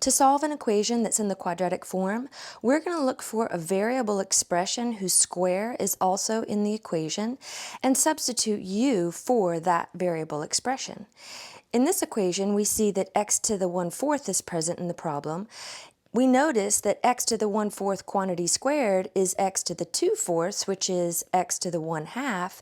To solve an equation that's in the quadratic form, we're going to look for a variable expression whose square is also in the equation and substitute u for that variable expression. In this equation, we see that x to the 1/4 is present in the problem. We notice that x to the 1/4 quantity squared is x to the 2/4, which is x to the 1/2,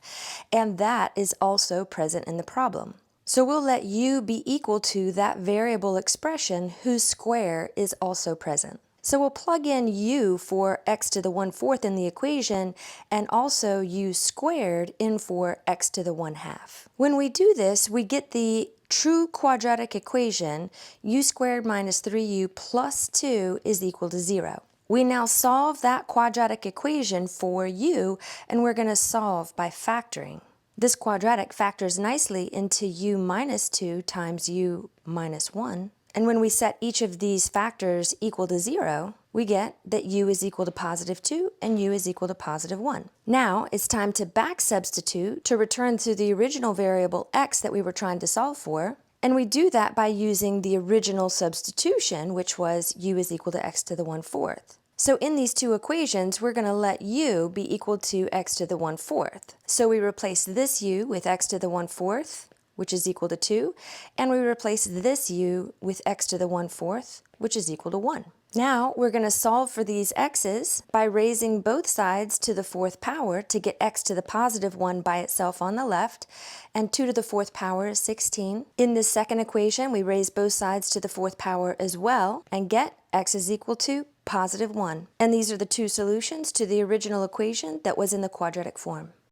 and that is also present in the problem. So we'll let u be equal to that variable expression whose square is also present. So we'll plug in u for x to the 1/4 in the equation and also u squared in for x to the 1/2. When we do this, we get the true quadratic equation u squared minus 3u plus 2 is equal to 0. We now solve that quadratic equation for u, and we're going to solve by factoring. This quadratic factors nicely into u minus 2 times u minus 1. And when we set each of these factors equal to 0, we get that u is equal to positive 2 and u is equal to positive 1. Now it's time to back substitute to return to the original variable x that we were trying to solve for. And we do that by using the original substitution, which was u is equal to x to the 1/4. So in these two equations, we're going to let u be equal to x to the 1/4. So we replace this u with x to the 1/4, which is equal to 2, and we replace this u with x to the 1/4, which is equal to 1. Now we're going to solve for these x's by raising both sides to the 4th power to get x to the positive 1 by itself on the left, and 2 to the 4th power is 16. In this second equation, we raise both sides to the 4th power as well and get x is equal to positive 1. And these are the two solutions to the original equation that was in the quadratic form.